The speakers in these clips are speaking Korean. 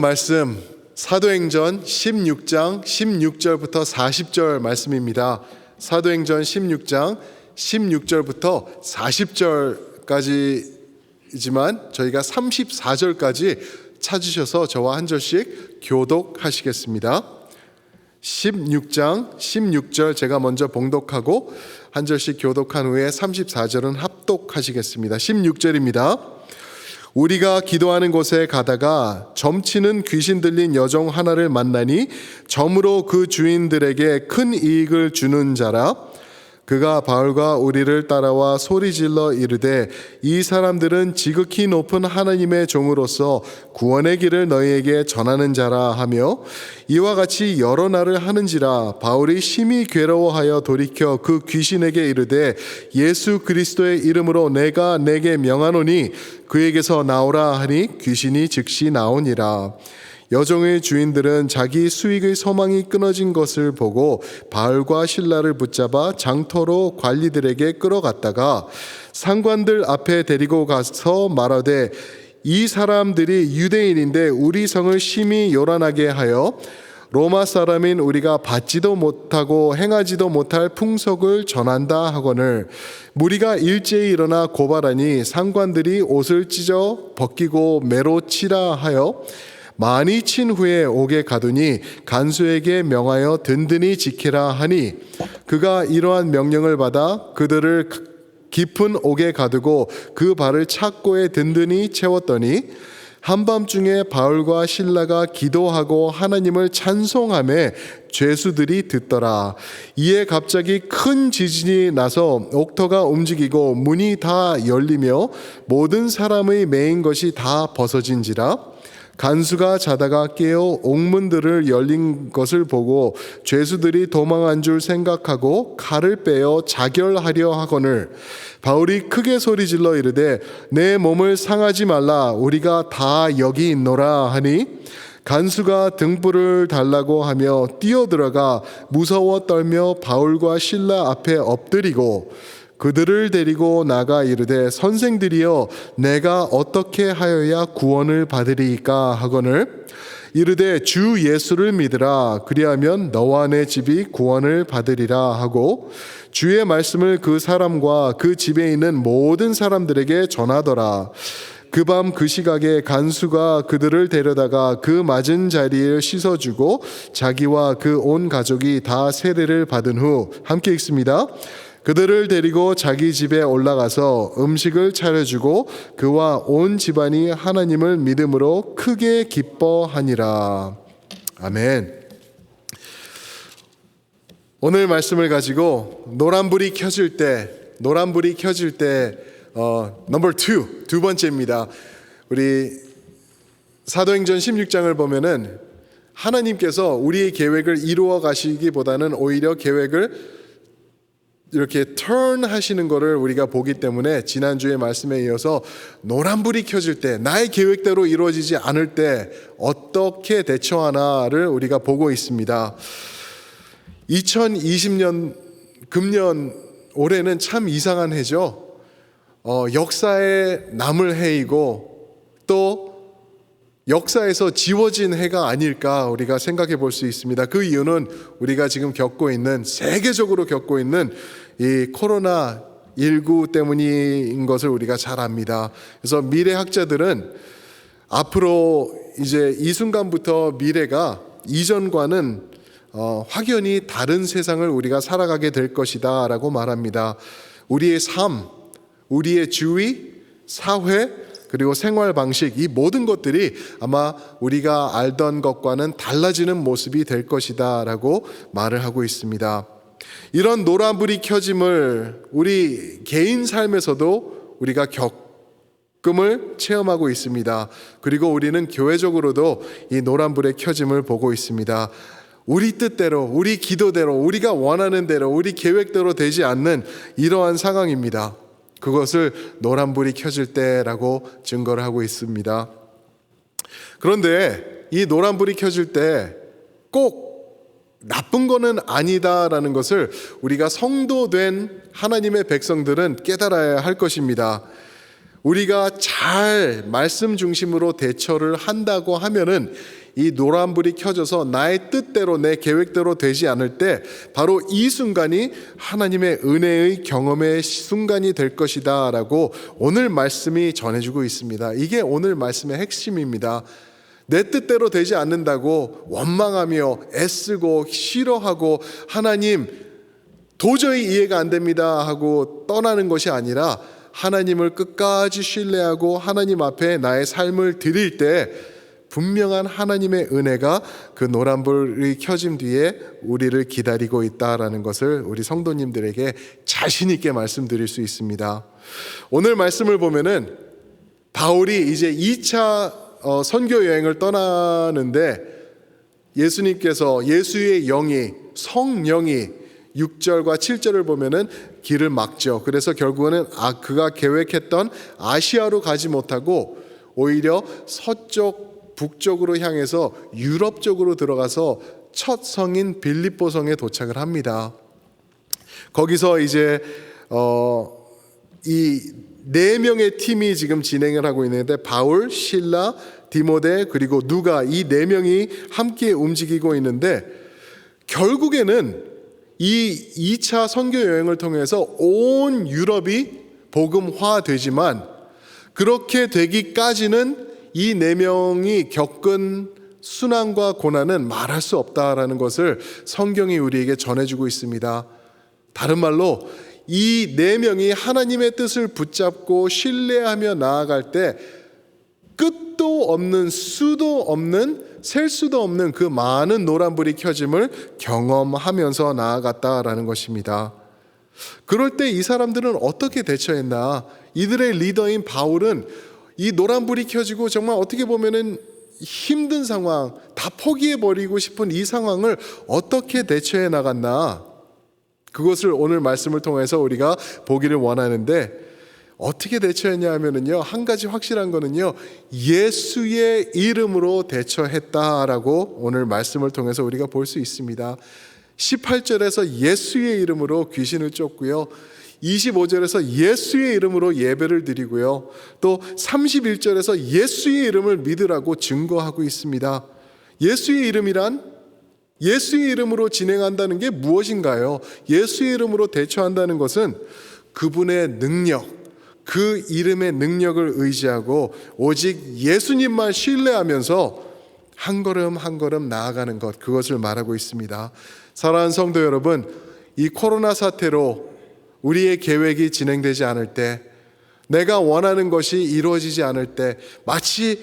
말씀 사도행전 16장 16절부터 40절 말씀입니다. 사도행전 16장 16절부터 40절까지이지만 저희가 34절까지 찾으셔서 저와 한 절씩 교독하시겠습니다. 16장 16절 제가 먼저 봉독하고 한 절씩 교독한 후에 34절은 합독하시겠습니다. 16절입니다. 우리가 기도하는 곳에 가다가 점치는 귀신 들린 여종 하나를 만나니 점으로 그 주인들에게 큰 이익을 주는 자라. 그가 바울과 우리를 따라와 소리질러 이르되 이 사람들은 지극히 높은 하나님의 종으로서 구원의 길을 너희에게 전하는 자라 하며 이와 같이 여러 날을 하는지라. 바울이 심히 괴로워하여 돌이켜 그 귀신에게 이르되 예수 그리스도의 이름으로 내가 내게 명하노니 그에게서 나오라 하니 귀신이 즉시 나오니라. 여종의 주인들은 자기 수익의 소망이 끊어진 것을 보고 바울과 실라를 붙잡아 장터로 관리들에게 끌어갔다가 상관들 앞에 데리고 가서 말하되 이 사람들이 유대인인데 우리 성을 심히 요란하게 하여 로마 사람인 우리가 받지도 못하고 행하지도 못할 풍속을 전한다 하거늘 무리가 일제히 일어나 고발하니 상관들이 옷을 찢어 벗기고 매로 치라 하여 많이 친 후에 옥에 가두니 간수에게 명하여 든든히 지키라 하니 그가 이러한 명령을 받아 그들을 깊은 옥에 가두고 그 발을 착고에 든든히 채웠더니 한밤중에 바울과 실라가 기도하고 하나님을 찬송하며 죄수들이 듣더라. 이에 갑자기 큰 지진이 나서 옥터가 움직이고 문이 다 열리며 모든 사람의 매인 것이 다 벗어진지라. 간수가 자다가 깨어 옥문들을 열린 것을 보고 죄수들이 도망한 줄 생각하고 칼을 빼어 자결하려 하거늘 바울이 크게 소리질러 이르되 내 몸을 상하지 말라 우리가 다 여기 있노라 하니 간수가 등불을 달라고 하며 뛰어들어가 무서워 떨며 바울과 실라 앞에 엎드리고 그들을 데리고 나가 이르되 선생들이여 내가 어떻게 하여야 구원을 받으리이까 하거늘 이르되 주 예수를 믿으라 그리하면 너와 내 집이 구원을 받으리라 하고 주의 말씀을 그 사람과 그 집에 있는 모든 사람들에게 전하더라. 그 밤 그 시각에 간수가 그들을 데려다가 그 맞은 자리를 씻어주고 자기와 그 온 가족이 다 세례를 받은 후 함께 읽습니다. 그들을 데리고 자기 집에 올라가서 음식을 차려주고 그와 온 집안이 하나님을 믿음으로 크게 기뻐하니라. 아멘. 오늘 말씀을 가지고 노란불이 켜질 때 넘버 2, 두 번째입니다. 우리 사도행전 16장을 보면은 하나님께서 우리의 계획을 이루어 가시기보다는 오히려 계획을 이렇게 turn 하시는 것을 우리가 보기 때문에 지난주의 말씀에 이어서 노란불이 켜질 때 나의 계획대로 이루어지지 않을 때 어떻게 대처하나를 우리가 보고 있습니다. 2020년 금년 올해는 참 이상한 해죠. 역사에 남을 해이고 또 역사에서 지워진 해가 아닐까 우리가 생각해 볼 수 있습니다. 그 이유는 우리가 지금 세계적으로 겪고 있는 이 코로나19 때문인 것을 우리가 잘 압니다. 그래서 미래학자들은 앞으로 이제 이 순간부터 미래가 이전과는 확연히 다른 세상을 우리가 살아가게 될 것이다 라고 말합니다. 우리의 삶, 우리의 주위, 사회 그리고 생활 방식 이 모든 것들이 아마 우리가 알던 것과는 달라지는 모습이 될 것이다 라고 말을 하고 있습니다. 이런 노란불이 켜짐을 우리 개인 삶에서도 우리가 겪음을 체험하고 있습니다. 그리고 우리는 교회적으로도 이 노란불의 켜짐을 보고 있습니다. 우리 뜻대로, 우리 기도대로, 우리가 원하는 대로, 우리 계획대로 되지 않는 이러한 상황입니다. 그것을 노란불이 켜질 때라고 증거를 하고 있습니다. 그런데 이 노란불이 켜질 때 꼭 나쁜 거는 아니다라는 것을 우리가 성도된 하나님의 백성들은 깨달아야 할 것입니다. 우리가 잘 말씀 중심으로 대처를 한다고 하면은 이 노란불이 켜져서 나의 뜻대로 내 계획대로 되지 않을 때 바로 이 순간이 하나님의 은혜의 경험의 순간이 될 것이다 라고 오늘 말씀이 전해주고 있습니다. 이게 오늘 말씀의 핵심입니다. 내 뜻대로 되지 않는다고 원망하며 애쓰고 싫어하고 하나님 도저히 이해가 안 됩니다 하고 떠나는 것이 아니라 하나님을 끝까지 신뢰하고 하나님 앞에 나의 삶을 드릴 때 분명한 하나님의 은혜가 그 노란불이 켜진 뒤에 우리를 기다리고 있다라는 것을 우리 성도님들에게 자신 있게 말씀드릴 수 있습니다. 오늘 말씀을 보면은 바울이 이제 2차 선교 여행을 떠나는데 예수님께서 예수의 영이 성령이 6절과 7절을 보면은 길을 막죠. 그래서 결국은 그가 계획했던 아시아로 가지 못하고 오히려 서쪽 북쪽으로 향해서 유럽 쪽으로 들어가서 첫 성인 빌립보 성에 도착을 합니다. 거기서 이제 이 4명의 팀이 지금 진행을 하고 있는데 바울, 실라, 디모데 그리고 누가 이 4명이 함께 움직이고 있는데 결국에는 이 2차 선교 여행을 통해서 온 유럽이 복음화되지만 그렇게 되기까지는 이 4명이 겪은 순환과 고난은 말할 수 없다라는 것을 성경이 우리에게 전해주고 있습니다. 다른 말로 이 4명이 하나님의 뜻을 붙잡고 신뢰하며 나아갈 때 끝도 없는 수도 없는 셀 수도 없는 그 많은 노란불이 켜짐을 경험하면서 나아갔다라는 것입니다. 그럴 때 이 사람들은 어떻게 대처했나? 이들의 리더인 바울은 이 노란불이 켜지고 정말 어떻게 보면은 힘든 상황, 다 포기해버리고 싶은 이 상황을 어떻게 대처해 나갔나? 그것을 오늘 말씀을 통해서 우리가 보기를 원하는데 어떻게 대처했냐 하면은요, 한 가지 확실한 거는요, 예수의 이름으로 대처했다라고 오늘 말씀을 통해서 우리가 볼 수 있습니다. 18절에서 예수의 이름으로 귀신을 쫓고요, 25절에서 예수의 이름으로 예배를 드리고요, 또 31절에서 예수의 이름을 믿으라고 증거하고 있습니다. 예수의 이름이란 예수의 이름으로 진행한다는 게 무엇인가요? 예수의 이름으로 대처한다는 것은 그분의 능력, 그 이름의 능력을 의지하고 오직 예수님만 신뢰하면서 한 걸음 한 걸음 나아가는 것, 그것을 말하고 있습니다. 사랑하는 성도 여러분, 이 코로나 사태로 우리의 계획이 진행되지 않을 때, 내가 원하는 것이 이루어지지 않을 때 마치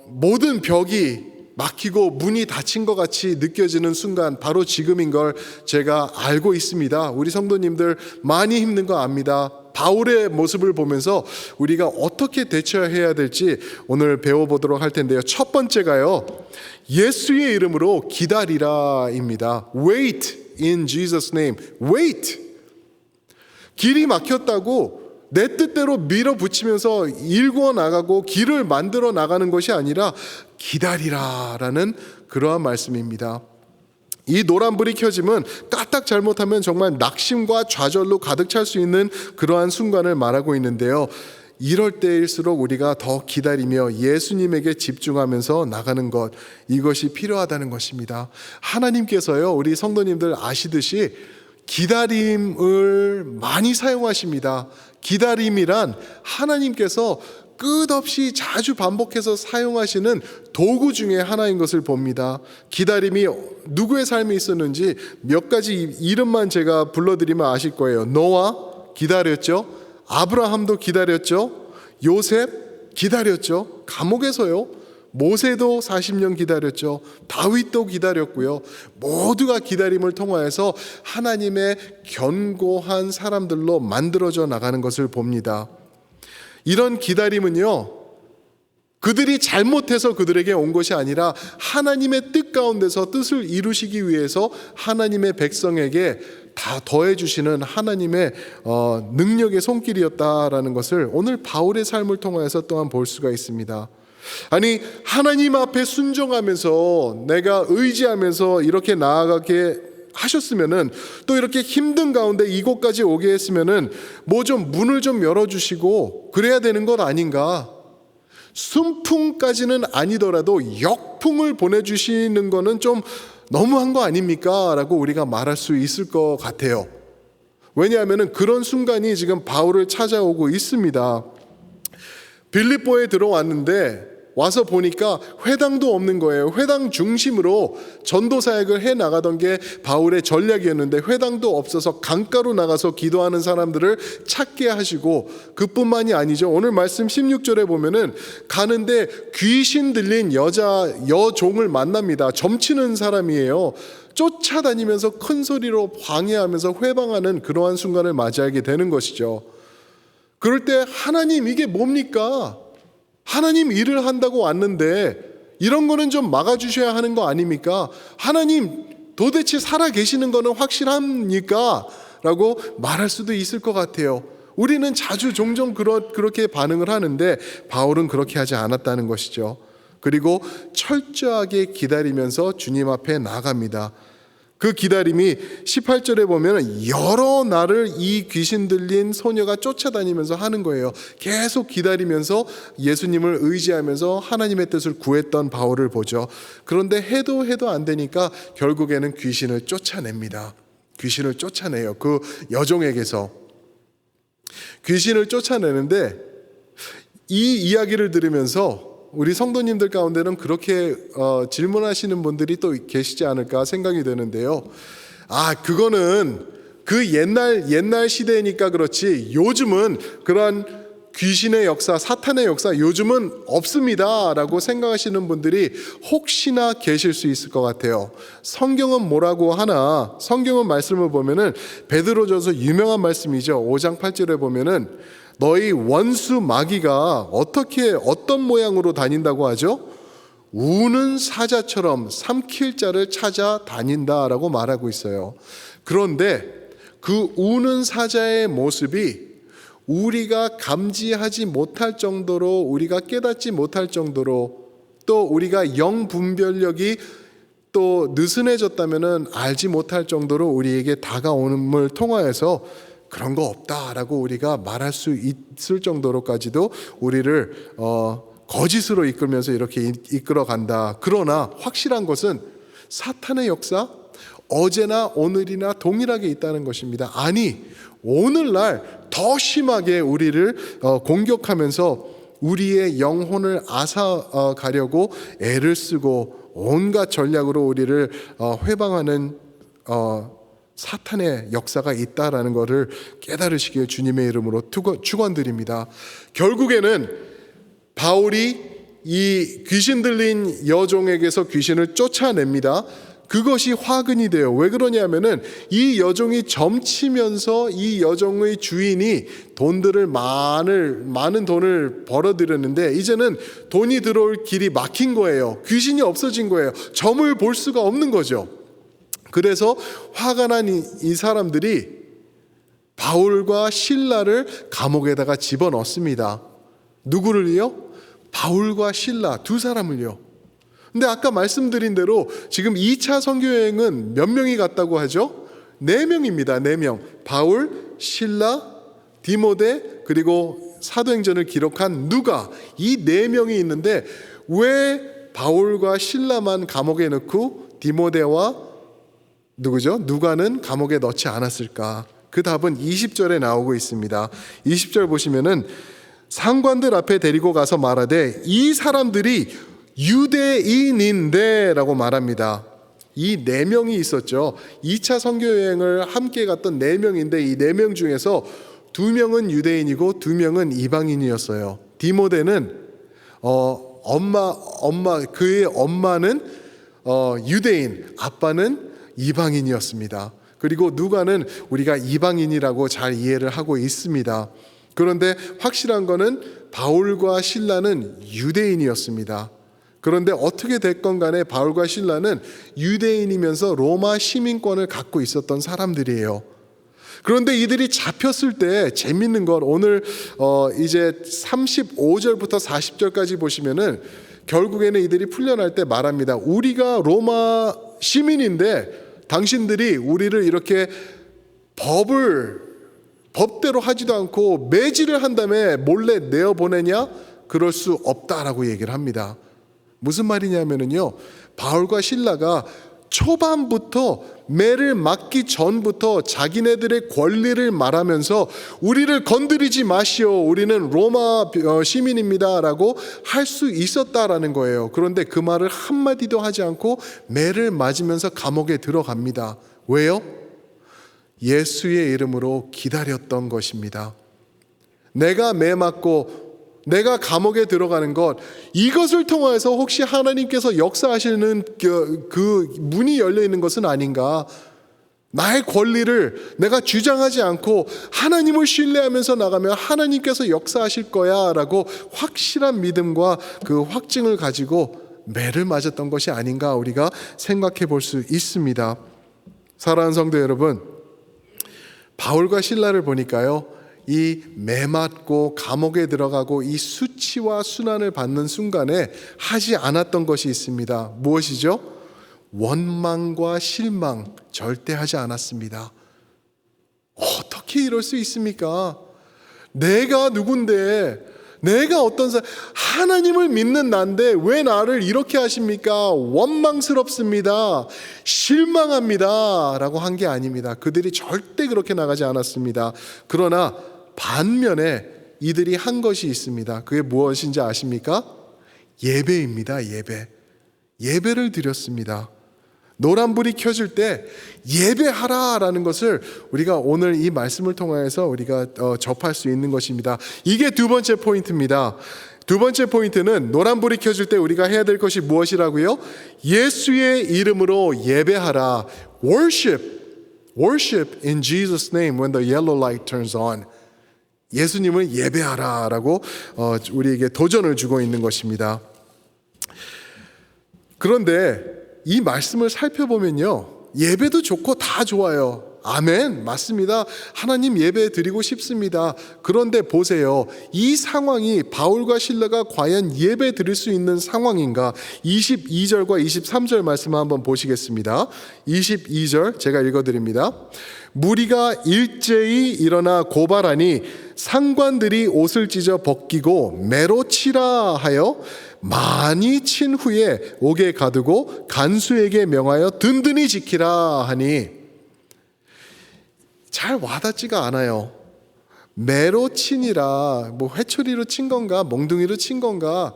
모든 벽이 막히고 문이 닫힌 것 같이 느껴지는 순간 바로 지금인 걸 제가 알고 있습니다. 우리 성도님들 많이 힘든 거 압니다. 바울의 모습을 보면서 우리가 어떻게 대처해야 될지 오늘 배워보도록 할 텐데요. 첫 번째가요, 예수의 이름으로 기다리라입니다. Wait in Jesus' name. Wait. 길이 막혔다고 내 뜻대로 밀어붙이면서 일구어 나가고 길을 만들어 나가는 것이 아니라 기다리라라는 그러한 말씀입니다. 이 노란불이 켜지면 까딱 잘못하면 정말 낙심과 좌절로 가득 찰 수 있는 그러한 순간을 말하고 있는데요. 이럴 때일수록 우리가 더 기다리며 예수님에게 집중하면서 나가는 것, 이것이 필요하다는 것입니다. 하나님께서요, 우리 성도님들 아시듯이 기다림을 많이 사용하십니다. 기다림이란 하나님께서 끝없이 자주 반복해서 사용하시는 도구 중에 하나인 것을 봅니다. 기다림이 누구의 삶에 있었는지 몇 가지 이름만 제가 불러드리면 아실 거예요. 노아 기다렸죠. 아브라함도 기다렸죠. 요셉 기다렸죠. 감옥에서요. 모세도 40년 기다렸죠. 다윗도 기다렸고요. 모두가 기다림을 통하여서 하나님의 견고한 사람들로 만들어져 나가는 것을 봅니다. 이런 기다림은요, 그들이 잘못해서 그들에게 온 것이 아니라 하나님의 뜻 가운데서 뜻을 이루시기 위해서 하나님의 백성에게 다 더해주시는 하나님의 능력의 손길이었다라는 것을 오늘 바울의 삶을 통해서 또한 볼 수가 있습니다. 아니, 하나님 앞에 순종하면서 내가 의지하면서 이렇게 나아가게 하셨으면은, 또 이렇게 힘든 가운데 이곳까지 오게 했으면은 뭐 좀 문을 좀 열어주시고 그래야 되는 것 아닌가. 순풍까지는 아니더라도 역풍을 보내주시는 거는 좀 너무한 거 아닙니까? 라고 우리가 말할 수 있을 것 같아요. 왜냐하면 그런 순간이 지금 바울을 찾아오고 있습니다. 빌립보에 들어왔는데 와서 보니까 회당도 없는 거예요. 회당 중심으로 전도 사역을 해 나가던 게 바울의 전략이었는데 회당도 없어서 강가로 나가서 기도하는 사람들을 찾게 하시고, 그뿐만이 아니죠. 오늘 말씀 16절에 보면은 가는데 귀신 들린 여종을 만납니다. 점치는 사람이에요. 쫓아다니면서 큰 소리로 방해하면서 회방하는 그러한 순간을 맞이하게 되는 것이죠. 그럴 때 하나님, 이게 뭡니까? 하나님 일을 한다고 왔는데 이런 거는 좀 막아주셔야 하는 거 아닙니까? 하나님 도대체 살아계시는 거는 확실합니까? 라고 말할 수도 있을 것 같아요. 우리는 자주 종종 그렇게 반응을 하는데 바울은 그렇게 하지 않았다는 것이죠. 그리고 철저하게 기다리면서 주님 앞에 나갑니다. 그 기다림이 18절에 보면 여러 날을 이 귀신 들린 소녀가 쫓아다니면서 하는 거예요. 계속 기다리면서 예수님을 의지하면서 하나님의 뜻을 구했던 바울을 보죠. 그런데 해도 안 되니까 결국에는 귀신을 쫓아냅니다. 귀신을 쫓아내요. 그 여종에게서 귀신을 쫓아내는데, 이 이야기를 들으면서 우리 성도님들 가운데는 그렇게 질문하시는 분들이 또 계시지 않을까 생각이 되는데요. 그거는 그 옛날 시대니까 그렇지 요즘은 그러한 귀신의 역사, 사탄의 역사 요즘은 없습니다 라고 생각하시는 분들이 혹시나 계실 수 있을 것 같아요. 성경은 뭐라고 하나, 성경은 말씀을 보면은 베드로전서 유명한 말씀이죠. 5장 8절에 보면은 너희 원수 마귀가 어떤 모양으로 다닌다고 하죠? 우는 사자처럼 삼킬 자를 찾아 다닌다라고 말하고 있어요. 그런데 그 우는 사자의 모습이 우리가 감지하지 못할 정도로, 우리가 깨닫지 못할 정도로, 또 우리가 영 분별력이 또 느슨해졌다면은 알지 못할 정도로 우리에게 다가옴을 통하여서 그런 거 없다라고 우리가 말할 수 있을 정도로까지도 우리를 거짓으로 이끌면서 이렇게 이끌어 간다. 그러나 확실한 것은 사탄의 역사 어제나 오늘이나 동일하게 있다는 것입니다. 아니, 오늘날 더 심하게 우리를 공격하면서 우리의 영혼을 앗아가려고 애를 쓰고 온갖 전략으로 우리를 회방하는 사탄의 역사가 있다라는 것을 깨달으시길 주님의 이름으로 축원드립니다. 결국에는 바울이 이 귀신 들린 여종에게서 귀신을 쫓아냅니다. 그것이 화근이 돼요. 왜 그러냐면은 이 여종이 점치면서 이 여종의 주인이 많은 돈을 벌어들였는데 이제는 돈이 들어올 길이 막힌 거예요. 귀신이 없어진 거예요. 점을 볼 수가 없는 거죠. 그래서 화가 난 이 사람들이 바울과 실라를 감옥에다가 집어넣습니다. 누구를요? 바울과 실라 두 사람을요. 근데 아까 말씀드린 대로 지금 2차 선교여행은 몇 명이 갔다고 하죠? 4명입니다. 4명. 바울, 실라, 디모데, 그리고 사도행전을 기록한 누가, 이 4명이 있는데 왜 바울과 실라만 감옥에 넣고 디모데와 누가는 감옥에 넣지 않았을까? 그 답은 20절에 나오고 있습니다. 20절 보시면은 상관들 앞에 데리고 가서 말하되 이 사람들이 유대인인데 라고 말합니다. 이 4명이 있었죠. 2차 선교여행을 함께 갔던 4명인데 이 4명 중에서 2명은 유대인이고 2명은 이방인이었어요. 디모데는 그의 엄마는 유대인, 아빠는 이방인이었습니다. 그리고 누가는 우리가 이방인이라고 잘 이해를 하고 있습니다. 그런데 확실한 거는 바울과 실라는 유대인이었습니다. 그런데 어떻게 됐건 간에 바울과 실라는 유대인이면서 로마 시민권을 갖고 있었던 사람들이에요. 그런데 이들이 잡혔을 때 재밌는 건 오늘 이제 35절부터 40절까지 보시면은 결국에는 이들이 풀려날 때 말합니다. 우리가 로마 시민인데 당신들이 우리를 이렇게 법대로 하지도 않고 매질을 한 다음에 몰래 내어보내냐? 그럴 수 없다라고 얘기를 합니다. 무슨 말이냐면요, 바울과 실라가 초반부터 매를 맞기 전부터 자기네들의 권리를 말하면서 우리를 건드리지 마시오, 우리는 로마 시민입니다 라고 할 수 있었다라는 거예요. 그런데 그 말을 한마디도 하지 않고 매를 맞으면서 감옥에 들어갑니다. 왜요? 예수의 이름으로 기다렸던 것입니다. 내가 매 맞고 내가 감옥에 들어가는 것, 이것을 통해서 혹시 하나님께서 역사하시는 그 문이 열려 있는 것은 아닌가? 나의 권리를 내가 주장하지 않고 하나님을 신뢰하면서 나가면 하나님께서 역사하실 거야 라고 확실한 믿음과 그 확증을 가지고 매를 맞았던 것이 아닌가 우리가 생각해 볼 수 있습니다. 사랑하는 성도 여러분, 바울과 실라를 보니까요, 이 매 맞고 감옥에 들어가고 이 수치와 순환을 받는 순간에 하지 않았던 것이 있습니다. 무엇이죠? 원망과 실망 절대 하지 않았습니다. 어떻게 이럴 수 있습니까? 내가 누군데, 내가 어떤 사람, 하나님을 믿는 난데 왜 나를 이렇게 하십니까? 원망스럽습니다, 실망합니다 라고 한 게 아닙니다. 그들이 절대 그렇게 나가지 않았습니다. 그러나 반면에 이들이 한 것이 있습니다. 그게 무엇인지 아십니까? 예배입니다. 예배를 드렸습니다. 노란불이 켜질 때 예배하라라는 것을 우리가 오늘 이 말씀을 통해서 우리가 접할 수 있는 것입니다. 이게 두 번째 포인트입니다. 두 번째 포인트는 노란불이 켜질 때 우리가 해야 될 것이 무엇이라고요? 예수의 이름으로 예배하라. Worship in Jesus' name when the yellow light turns on. 예수님을 예배하라라고 우리에게 도전을 주고 있는 것입니다. 그런데 이 말씀을 살펴보면요, 예배도 좋고 다 좋아요. 아멘, 맞습니다. 하나님 예배 드리고 싶습니다. 그런데 보세요, 이 상황이 바울과 실라가 과연 예배 드릴 수 있는 상황인가? 22절과 23절 말씀을 한번 보시겠습니다. 22절 제가 읽어드립니다. 무리가 일제히 일어나 고발하니 상관들이 옷을 찢어 벗기고 매로 치라 하여 많이 친 후에 옥에 가두고 간수에게 명하여 든든히 지키라 하니, 잘 와닿지가 않아요. 매로 친이라, 뭐 회초리로 친 건가 몽둥이로 친 건가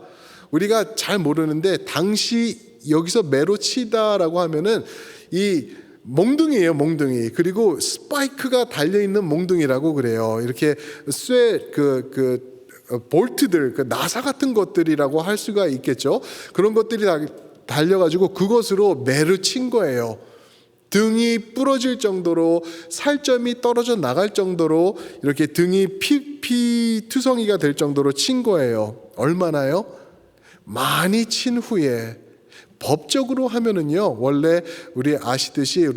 우리가 잘 모르는데, 당시 여기서 매로 치다라고 하면은 이 몽둥이에요, 몽둥이. 그리고 스파이크가 달려있는 몽둥이라고 그래요. 이렇게 볼트들, 나사 같은 것들이라고 할 수가 있겠죠. 그런 것들이 달려가지고 그것으로 매를 친 거예요. 등이 부러질 정도로, 살점이 떨어져 나갈 정도로, 이렇게 등이 피투성이가 될 정도로 친 거예요. 얼마나요? 많이 친 후에. 법적으로 하면은요, 원래 우리 아시듯이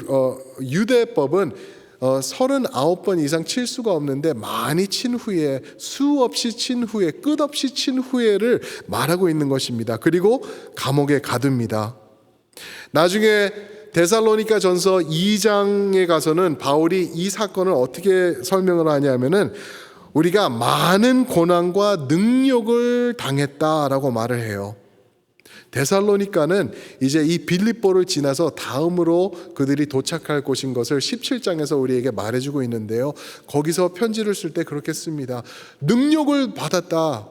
유대법은 39번 이상 칠 수가 없는데, 많이 친 후에, 수없이 친 후에, 끝없이 친 후에를 말하고 있는 것입니다. 그리고 감옥에 가둡니다. 나중에 데살로니가 전서 2장에 가서는 바울이 이 사건을 어떻게 설명을 하냐면은, 우리가 많은 고난과 능욕을 당했다라고 말을 해요. 데살로니가는 이제 이 빌립보를 지나서 다음으로 그들이 도착할 곳인 것을 17장에서 우리에게 말해주고 있는데요, 거기서 편지를 쓸 때 그렇게 씁니다. 능욕을 받았다.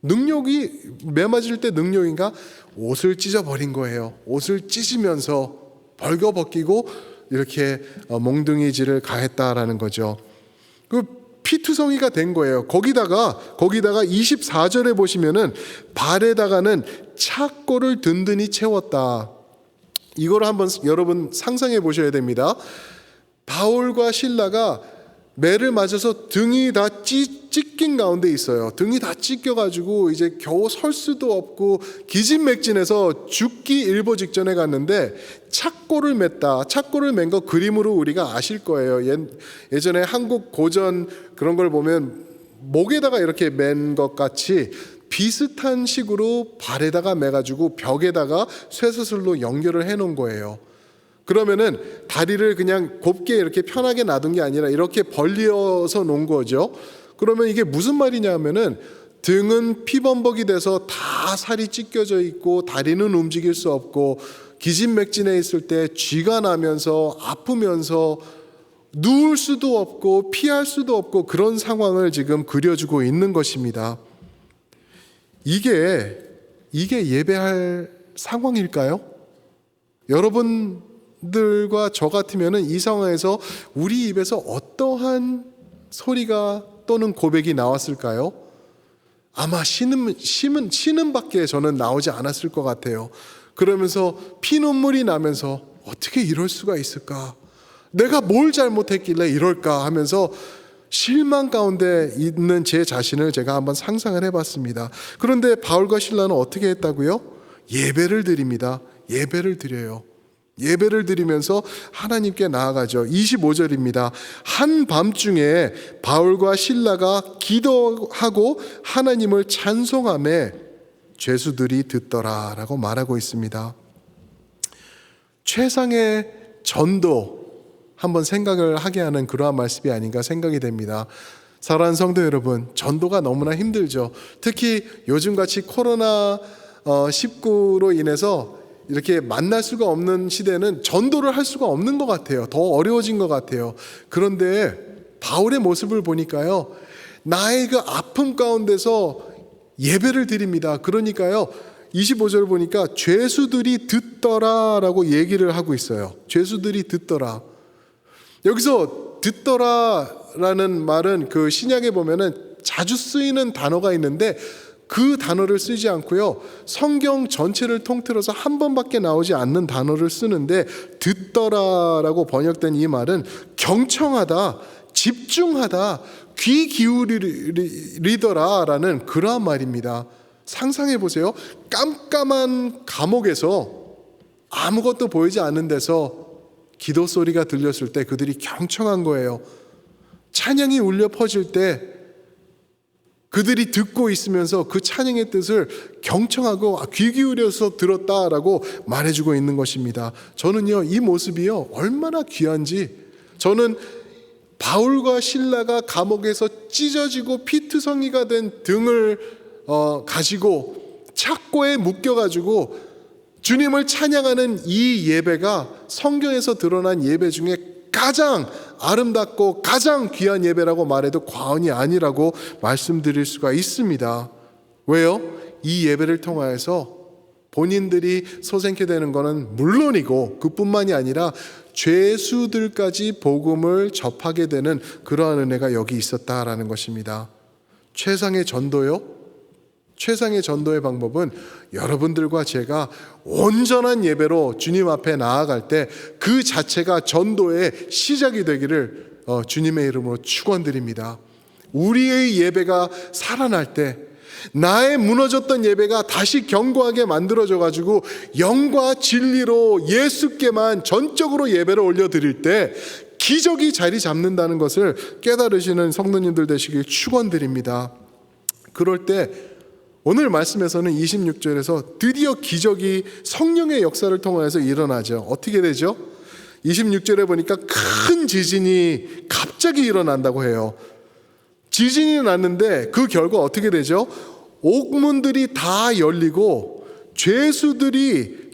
능욕이 매 맞을 때 능욕인가? 옷을 찢어버린 거예요. 옷을 찢으면서 벌거벗기고 이렇게 몽둥이질을 가했다라는 거죠. 그 피투성이가 된 거예요. 거기다가 24절에 보시면은 발에다가는 착고를 든든히 채웠다. 이걸 한번 여러분 상상해 보셔야 됩니다. 바울과 실라가 매를 맞아서 등이 다 찢긴 가운데 있어요. 등이 다 찢겨가지고 이제 겨우 설 수도 없고 기진맥진해서 죽기 일보 직전에 갔는데 착고를 맸다. 착고를 맨 거 그림으로 우리가 아실 거예요. 예전에 한국 고전 그런 걸 보면 목에다가 이렇게 맨 것 같이 비슷한 식으로 발에다가 매가지고 벽에다가 쇠사슬로 연결을 해놓은 거예요. 그러면은 다리를 그냥 곱게 이렇게 편하게 놔둔 게 아니라 이렇게 벌려서 놓은 거죠. 그러면 이게 무슨 말이냐면은 등은 피범벅이 돼서 다 살이 찢겨져 있고 다리는 움직일 수 없고 기진맥진해 있을 때 쥐가 나면서 아프면서 누울 수도 없고 피할 수도 없고 그런 상황을 지금 그려주고 있는 것입니다. 이게 예배할 상황일까요? 여러분들과 저 같으면은 이 상황에서 우리 입에서 어떠한 소리가 또는 고백이 나왔을까요? 아마 신음밖에 저는 나오지 않았을 것 같아요. 그러면서 피눈물이 나면서 어떻게 이럴 수가 있을까? 내가 뭘 잘못했길래 이럴까 하면서 실망 가운데 있는 제 자신을 제가 한번 상상을 해봤습니다. 그런데 바울과 실라는 어떻게 했다고요? 예배를 드립니다. 예배를 드려요. 예배를 드리면서 하나님께 나아가죠. 25절입니다. 한밤중에 바울과 실라가 기도하고 하나님을 찬송하며 죄수들이 듣더라 라고 말하고 있습니다. 최상의 전도 한번 생각을 하게 하는 그러한 말씀이 아닌가 생각이 됩니다. 사랑하는 성도 여러분, 전도가 너무나 힘들죠. 특히 요즘같이 코로나 19로 인해서 이렇게 만날 수가 없는 시대는 전도를 할 수가 없는 것 같아요. 더 어려워진 것 같아요. 그런데 바울의 모습을 보니까요, 나의 그 아픔 가운데서 예배를 드립니다. 그러니까요, 25절 보니까 죄수들이 듣더라라고 얘기를 하고 있어요. 죄수들이 듣더라. 여기서 듣더라라는 말은 그 신약에 보면은 자주 쓰이는 단어가 있는데 그 단어를 쓰지 않고요, 성경 전체를 통틀어서 한 번밖에 나오지 않는 단어를 쓰는데 듣더라라고 번역된 이 말은 경청하다, 집중하다, 귀 기울이더라라는 그러한 말입니다. 상상해 보세요. 깜깜한 감옥에서 아무것도 보이지 않는 데서 기도 소리가 들렸을 때 그들이 경청한 거예요. 찬양이 울려 퍼질 때 그들이 듣고 있으면서 그 찬양의 뜻을 경청하고 귀 기울여서 들었다라고 말해주고 있는 것입니다. 저는요, 이 모습이요, 얼마나 귀한지, 저는 바울과 실라가 감옥에서 찢어지고 피투성이가 된 등을 가지고 착고에 묶여가지고 주님을 찬양하는 이 예배가 성경에서 드러난 예배 중에 가장 아름답고 가장 귀한 예배라고 말해도 과언이 아니라고 말씀드릴 수가 있습니다. 왜요? 이 예배를 통하여서 본인들이 소생케 되는 것은 물론이고 그뿐만이 아니라 죄수들까지 복음을 접하게 되는 그러한 은혜가 여기 있었다라는 것입니다. 최상의 전도요? 최상의 전도의 방법은 여러분들과 제가 온전한 예배로 주님 앞에 나아갈 때 그 자체가 전도의 시작이 되기를 주님의 이름으로 축원드립니다. 우리의 예배가 살아날 때, 나의 무너졌던 예배가 다시 견고하게 만들어져 가지고 영과 진리로 예수께만 전적으로 예배를 올려드릴 때 기적이 자리 잡는다는 것을 깨달으시는 성도님들 되시길 축원드립니다. 그럴 때 오늘 말씀에서는 26절에서 드디어 기적이 성령의 역사를 통해서 일어나죠. 어떻게 되죠? 26절에 보니까 큰 지진이 갑자기 일어난다고 해요. 지진이 났는데 그 결과 어떻게 되죠? 옥문들이 다 열리고 죄수들이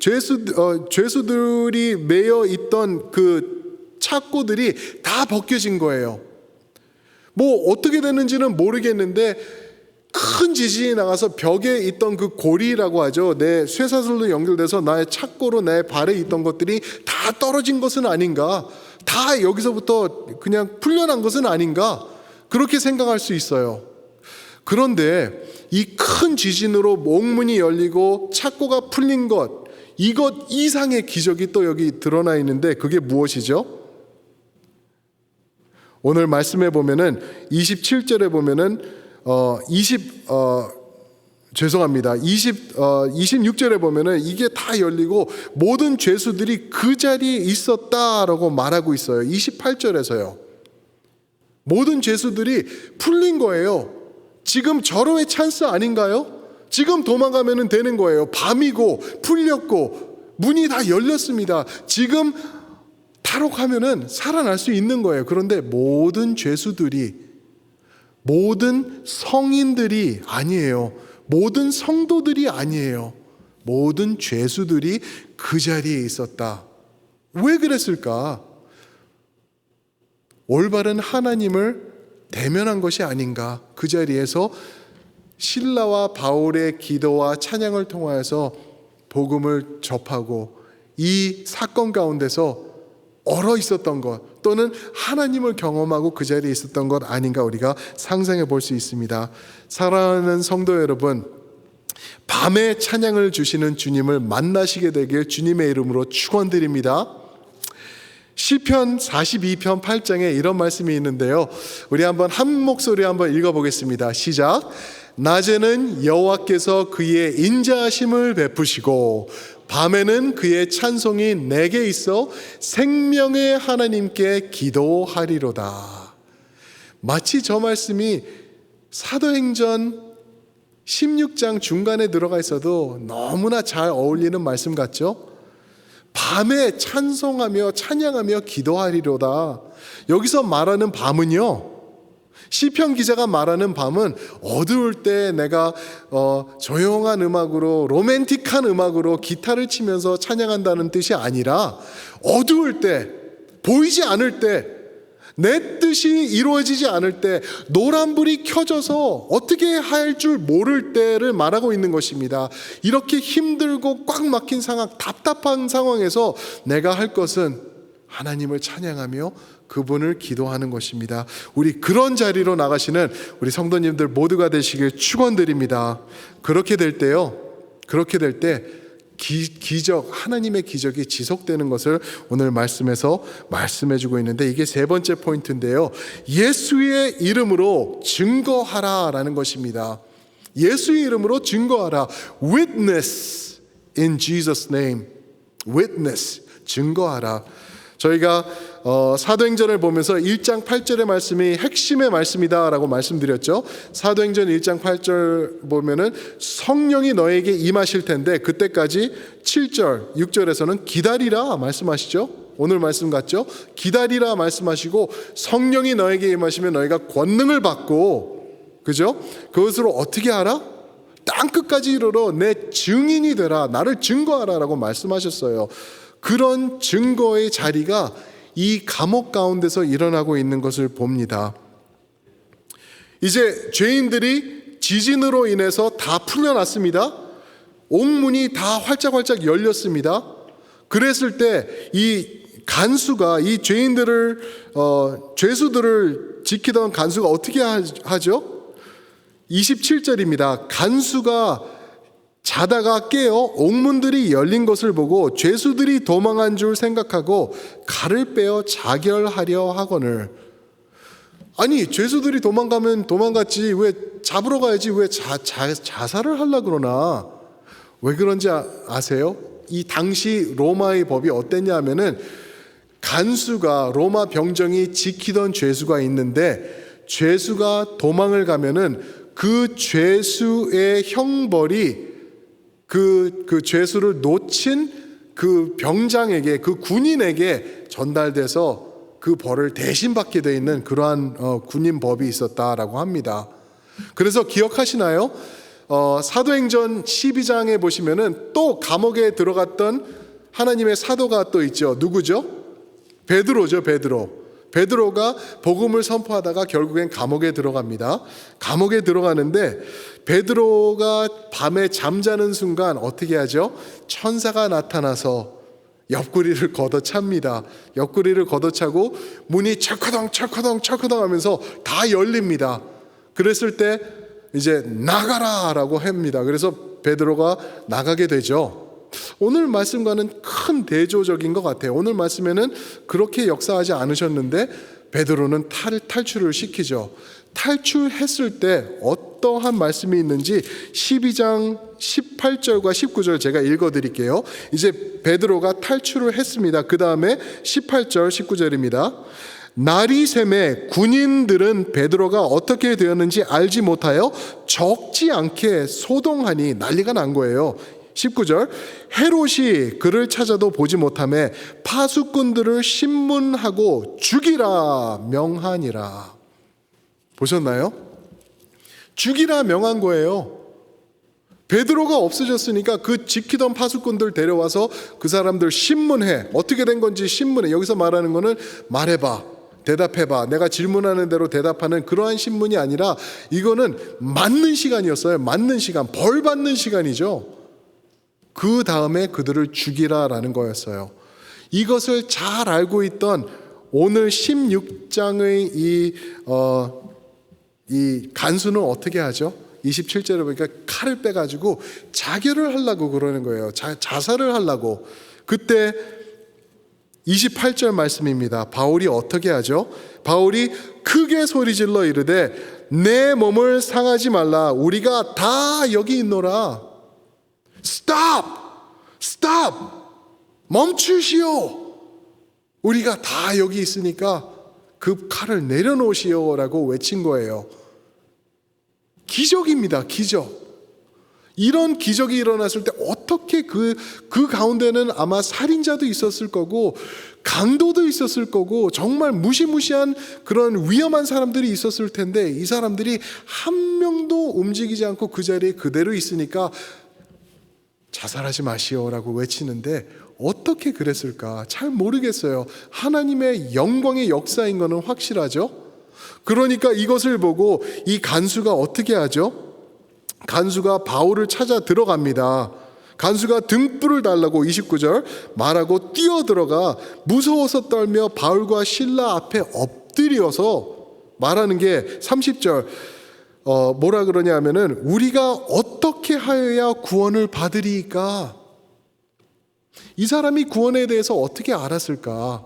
매여 있던 그 착고들이 다 벗겨진 거예요. 뭐 어떻게 되는지는 모르겠는데 큰 지진이 나가서 벽에 있던 그 고리라고 하죠. 내 쇠사슬로 연결돼서 나의 착고로 내 발에 있던 것들이 다 떨어진 것은 아닌가, 다 여기서부터 그냥 풀려난 것은 아닌가, 그렇게 생각할 수 있어요. 그런데 이 큰 지진으로 옥문이 열리고 착고가 풀린 것, 이것 이상의 기적이 또 여기 드러나 있는데 그게 무엇이죠? 오늘 말씀에 보면은 27절에 보면은 26절에 보면은 이게 다 열리고 모든 죄수들이 그 자리에 있었다라고 말하고 있어요. 28절에서요. 모든 죄수들이 풀린 거예요. 지금 절호의 찬스 아닌가요? 지금 도망가면 되는 거예요. 밤이고 풀렸고 문이 다 열렸습니다. 지금 탈옥하면은 살아날 수 있는 거예요. 그런데 모든 죄수들이, 모든 성인들이 아니에요. 모든 성도들이 아니에요. 모든 죄수들이 그 자리에 있었다. 왜 그랬을까? 올바른 하나님을 대면한 것이 아닌가. 그 자리에서 실라와 바울의 기도와 찬양을 통하여서 복음을 접하고 이 사건 가운데서 얼어 있었던 것, 또는 하나님을 경험하고 그 자리에 있었던 것 아닌가 우리가 상상해 볼 수 있습니다. 사랑하는 성도 여러분, 밤에 찬양을 주시는 주님을 만나시게 되길 주님의 이름으로 축원드립니다. 시편 42편 8장에 이런 말씀이 있는데요, 우리 한번 한 목소리 한번 읽어보겠습니다. 시작. 낮에는 여호와께서 그의 인자하심을 베푸시고 밤에는 그의 찬송이 내게 있어 생명의 하나님께 기도하리로다. 마치 저 말씀이 사도행전 16장 중간에 들어가 있어도 너무나 잘 어울리는 말씀 같죠? 밤에 찬송하며 찬양하며 기도하리로다. 여기서 말하는 밤은요, 시편 기자가 말하는 밤은 어두울 때 내가 조용한 음악으로, 로맨틱한 음악으로 기타를 치면서 찬양한다는 뜻이 아니라, 어두울 때, 보이지 않을 때, 내 뜻이 이루어지지 않을 때, 노란불이 켜져서 어떻게 할 줄 모를 때를 말하고 있는 것입니다. 이렇게 힘들고 꽉 막힌 상황, 답답한 상황에서 내가 할 것은 하나님을 찬양하며 그분을 기도하는 것입니다. 우리 그런 자리로 나가시는 우리 성도님들 모두가 되시길 축원드립니다. 그렇게 될 때요, 그렇게 될 때 기적, 하나님의 기적이 지속되는 것을 오늘 말씀에서 말씀해주고 있는데, 이게 세 번째 포인트인데요, 예수의 이름으로 증거하라라는 것입니다. 예수의 이름으로 증거하라. Witness in Jesus' name. Witness, 증거하라. 저희가 사도행전을 보면서 1장 8절의 말씀이 핵심의 말씀이다라고 말씀드렸죠. 사도행전 1장 8절 보면은 성령이 너에게 임하실 텐데, 그때까지 7절 6절에서는 기다리라 말씀하시죠. 오늘 말씀 같죠? 기다리라 말씀하시고, 성령이 너에게 임하시면 너희가 권능을 받고, 그죠? 그것으로 어떻게 하라? 땅 끝까지 이르러 내 증인이 되라. 나를 증거하라 라고 말씀하셨어요. 그런 증거의 자리가 이 감옥 가운데서 일어나고 있는 것을 봅니다. 이제 죄인들이 지진으로 인해서 다 풀려났습니다. 옥문이 다 활짝활짝 열렸습니다. 그랬을 때 이 간수가 이 죄인들을 죄수들을 지키던 간수가 어떻게 하죠? 27절입니다. 간수가 자다가 깨어 옥문들이 열린 것을 보고 죄수들이 도망한 줄 생각하고 칼을 빼어 자결하려 하거늘. 아니, 죄수들이 도망가면 도망갔지 왜 잡으러 가야지 왜 자살을 하려고 그러나? 왜 그런지 아세요? 이 당시 로마의 법이 어땠냐 하면은, 간수가, 로마 병정이 지키던 죄수가 있는데, 죄수가 도망을 가면은 그 죄수의 형벌이 그 죄수를 놓친 그 병장에게, 그 군인에게 전달돼서 그 벌을 대신 받게 돼 있는 그러한 군인 법이 있었다라고 합니다. 그래서 기억하시나요? 사도행전 12장에 보시면은 또 감옥에 들어갔던 하나님의 사도가 또 있죠. 누구죠? 베드로죠. 베드로가 복음을 선포하다가 결국엔 감옥에 들어갑니다. 감옥에 들어가는데 베드로가 밤에 잠자는 순간 어떻게 하죠? 천사가 나타나서 옆구리를 걷어찹니다. 옆구리를 걷어차고 문이 철커덩 하면서 다 열립니다. 그랬을 때 이제 나가라라고 합니다. 그래서 베드로가 나가게 되죠. 오늘 말씀과는 큰 대조적인 것 같아요. 오늘 말씀에는 그렇게 역사하지 않으셨는데 베드로는 탈출을 시키죠. 탈출했을 때 어떠한 말씀이 있는지 12장 18절과 19절 제가 읽어드릴게요. 이제 베드로가 탈출을 했습니다. 그 다음에 18절 19절입니다. 날이 새매 군인들은 베드로가 어떻게 되었는지 알지 못하여 적지 않게 소동하니, 난리가 난 거예요. 19절 헤롯이 그를 찾아도 보지 못하매 파수꾼들을 신문하고 죽이라 명하니라. 보셨나요? 죽이라 명한 거예요. 베드로가 없어졌으니까 그 지키던 파수꾼들 데려와서 그 사람들 신문해. 어떻게 된 건지 신문해. 여기서 말하는 거는 말해봐, 대답해봐, 내가 질문하는 대로 대답하는 그러한 신문이 아니라 이거는 맞는 시간이었어요. 맞는 시간, 벌 받는 시간이죠. 그 다음에 그들을 죽이라라는 거였어요. 이것을 잘 알고 있던 오늘 16장의 이 간수는 어떻게 하죠? 27절에 보니까 칼을 빼가지고 자결을 하려고 그러는 거예요. 자살을 하려고. 그때 28절 말씀입니다. 바울이 어떻게 하죠? 바울이 크게 소리질러 이르되 내 몸을 상하지 말라. 우리가 다 여기 있노라. Stop! Stop! 멈추시오. 우리가 다 여기 있으니까 그 칼을 내려놓으시오라고 외친 거예요. 기적입니다. 기적. 이런 기적이 일어났을 때 어떻게 그 가운데는 아마 살인자도 있었을 거고 강도도 있었을 거고 정말 무시무시한 그런 위험한 사람들이 있었을 텐데 이 사람들이 한 명도 움직이지 않고 그 자리에 그대로 있으니까 자살하지 마시오라고 외치는데 어떻게 그랬을까? 잘 모르겠어요. 하나님의 영광의 역사인 것은 확실하죠. 그러니까 이것을 보고 이 간수가 어떻게 하죠? 간수가 바울을 찾아 들어갑니다. 간수가 등불을 달라고 29절 말하고 뛰어들어가 무서워서 떨며 바울과 실라 앞에 엎드려서 말하는 게 30절 뭐라 그러냐 하면은 우리가 어떻게 하여야 구원을 받으리까? 이 사람이 구원에 대해서 어떻게 알았을까?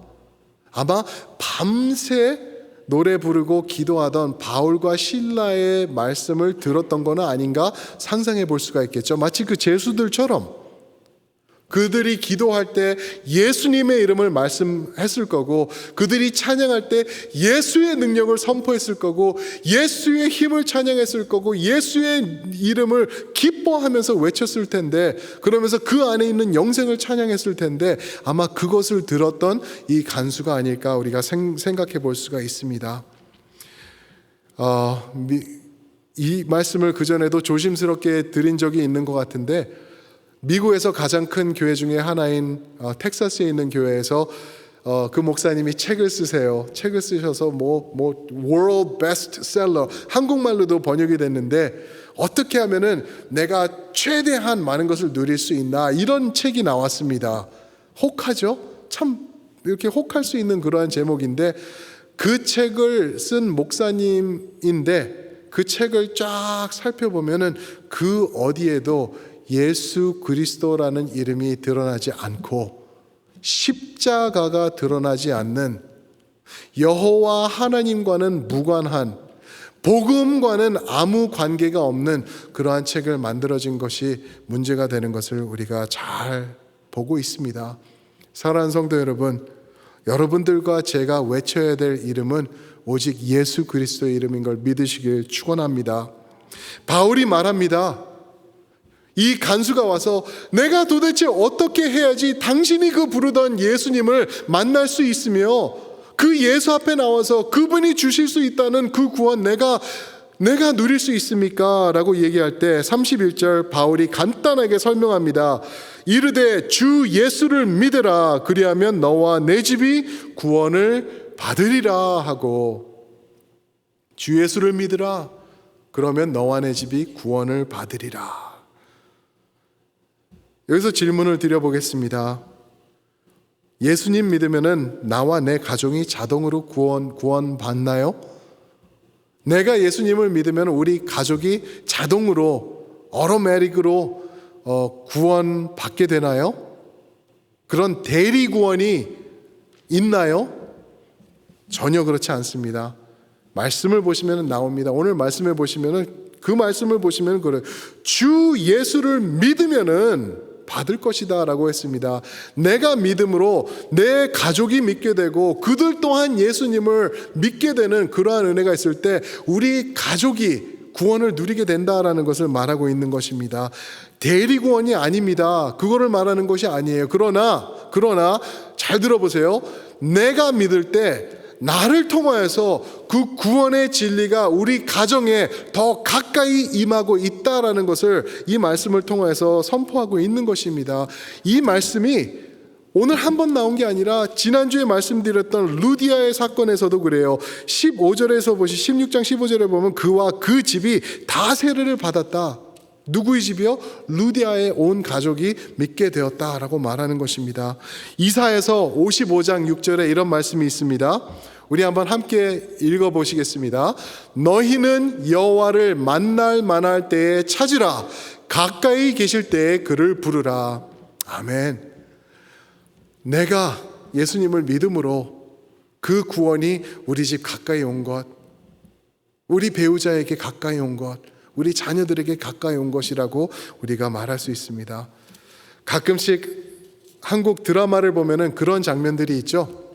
아마 밤새 노래 부르고 기도하던 바울과 실라의 말씀을 들었던 거는 아닌가 상상해 볼 수가 있겠죠. 마치 그 제수들처럼 그들이 기도할 때 예수님의 이름을 말씀했을 거고 그들이 찬양할 때 예수의 능력을 선포했을 거고 예수의 힘을 찬양했을 거고 예수의 이름을 기뻐하면서 외쳤을 텐데 그러면서 그 안에 있는 영생을 찬양했을 텐데 아마 그것을 들었던 이 간수가 아닐까 우리가 생각해 볼 수가 있습니다. 이 말씀을 그전에도 조심스럽게 드린 적이 있는 것 같은데 미국에서 가장 큰 교회 중에 하나인 텍사스에 있는 교회에서 그 목사님이 책을 쓰세요. 책을 쓰셔서 World Bestseller 한국말로도 번역이 됐는데 어떻게 하면은 내가 최대한 많은 것을 누릴 수 있나 이런 책이 나왔습니다. 혹하죠? 참 이렇게 혹할 수 있는 그러한 제목인데 그 책을 쓴 목사님인데 그 책을 쫙 살펴보면은 그 어디에도 예수 그리스도라는 이름이 드러나지 않고 십자가가 드러나지 않는 여호와 하나님과는 무관한 복음과는 아무 관계가 없는 그러한 책을 만들어진 것이 문제가 되는 것을 우리가 잘 보고 있습니다. 사랑하는 성도 여러분, 여러분들과 제가 외쳐야 될 이름은 오직 예수 그리스도의 이름인 걸 믿으시길 축원합니다. 바울이 말합니다. 이 간수가 와서 내가 도대체 어떻게 해야지 당신이 그 부르던 예수님을 만날 수 있으며 그 예수 앞에 나와서 그분이 주실 수 있다는 그 구원 내가 누릴 수 있습니까? 라고 얘기할 때 31절 바울이 간단하게 설명합니다. 이르되 주 예수를 믿으라 그리하면 너와 내 집이 구원을 받으리라 하고 주 예수를 믿으라 그러면 너와 내 집이 구원을 받으리라. 여기서 질문을 드려보겠습니다. 예수님 믿으면은 나와 내 가족이 자동으로 구원 받나요? 내가 예수님을 믿으면 우리 가족이 자동으로 어로매릭으로 구원 받게 되나요? 그런 대리 구원이 있나요? 전혀 그렇지 않습니다. 말씀을 보시면 나옵니다. 오늘 말씀을 보시면은 그 말씀을 보시면 그래 주 예수를 믿으면은 받을 것이다 라고 했습니다. 내가 믿음으로 내 가족이 믿게 되고 그들 또한 예수님을 믿게 되는 그러한 은혜가 있을 때 우리 가족이 구원을 누리게 된다라는 것을 말하고 있는 것입니다. 대리구원이 아닙니다. 그거를 말하는 것이 아니에요. 그러나 잘 들어보세요. 내가 믿을 때 나를 통하여서 그 구원의 진리가 우리 가정에 더 가까이 임하고 있다라는 것을 이 말씀을 통해서 선포하고 있는 것입니다. 이 말씀이 오늘 한 번 나온 게 아니라 지난주에 말씀드렸던 루디아의 사건에서도 그래요. 15절에서 16장 15절에 보면 그와 그 집이 다 세례를 받았다. 누구의 집이요? 루디아의 온 가족이 믿게 되었다라고 말하는 것입니다. 이사야서 55장 6절에 이런 말씀이 있습니다. 우리 한번 함께 읽어보시겠습니다. 너희는 여호와를 만날 만할 때에 찾으라. 가까이 계실 때에 그를 부르라. 아멘. 내가 예수님을 믿음으로 그 구원이 우리 집 가까이 온 것, 우리 배우자에게 가까이 온 것, 우리 자녀들에게 가까이 온 것이라고 우리가 말할 수 있습니다. 가끔씩 한국 드라마를 보면은 그런 장면들이 있죠.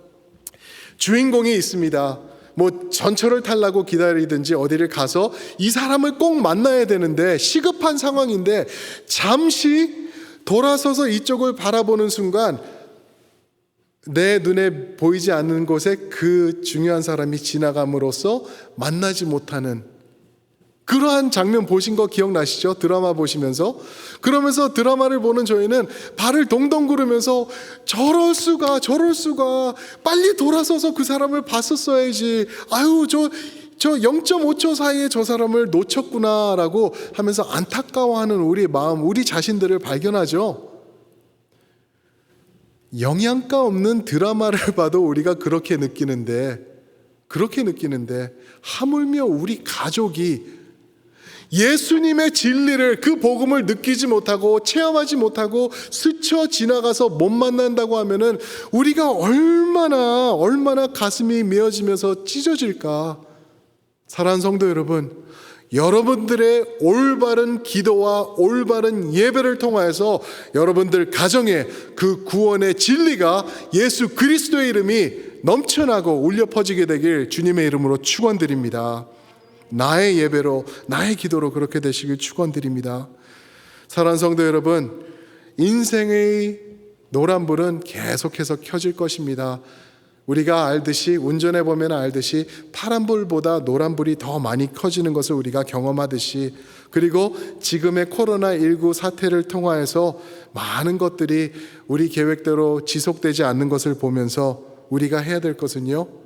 주인공이 있습니다. 뭐 전철을 타려고 기다리든지 어디를 가서 이 사람을 꼭 만나야 되는데 시급한 상황인데 잠시 돌아서서 이쪽을 바라보는 순간 내 눈에 보이지 않는 곳에 그 중요한 사람이 지나감으로써 만나지 못하는 그러한 장면 보신 거 기억나시죠? 드라마 보시면서. 그러면서 드라마를 보는 저희는 발을 동동 구르면서 저럴 수가 빨리 돌아서서 그 사람을 봤었어야지. 아유 저 0.5초 사이에 저 사람을 놓쳤구나라고 하면서 안타까워하는 우리의 마음, 우리 자신들을 발견하죠. 영양가 없는 드라마를 봐도 우리가 그렇게 느끼는데 하물며 우리 가족이 예수님의 진리를, 그 복음을 느끼지 못하고 체험하지 못하고 스쳐 지나가서 못 만난다고 하면은 우리가 얼마나 가슴이 메어지면서 찢어질까. 사랑하는 성도 여러분, 여러분들의 올바른 기도와 올바른 예배를 통하여서 여러분들 가정에 그 구원의 진리가 예수 그리스도의 이름이 넘쳐나고 울려 퍼지게 되길 주님의 이름으로 축원드립니다. 나의 예배로, 나의 기도로 그렇게 되시길 축원드립니다. 사랑하는 성도 여러분, 인생의 노란불은 계속해서 켜질 것입니다. 우리가 알듯이, 운전해 보면 알듯이 파란불보다 노란불이 더 많이 커지는 것을 우리가 경험하듯이, 그리고 지금의 코로나19 사태를 통하여서 많은 것들이 우리 계획대로 지속되지 않는 것을 보면서 우리가 해야 될 것은요,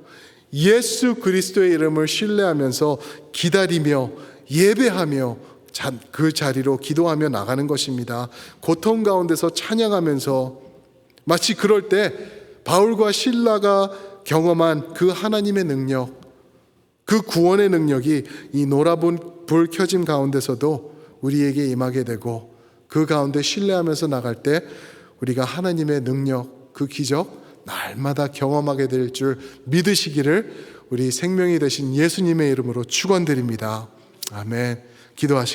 예수 그리스도의 이름을 신뢰하면서 기다리며 예배하며 그 자리로 기도하며 나가는 것입니다. 고통 가운데서 찬양하면서, 마치 그럴 때 바울과 실라가 경험한 그 하나님의 능력, 그 구원의 능력이 이 노라본 불 켜짐 가운데서도 우리에게 임하게 되고, 그 가운데 신뢰하면서 나갈 때 우리가 하나님의 능력, 그 기적 날마다 경험하게 될 줄 믿으시기를 우리 생명이 되신 예수님의 이름으로 축원드립니다. 아멘. 기도하시겠습니다.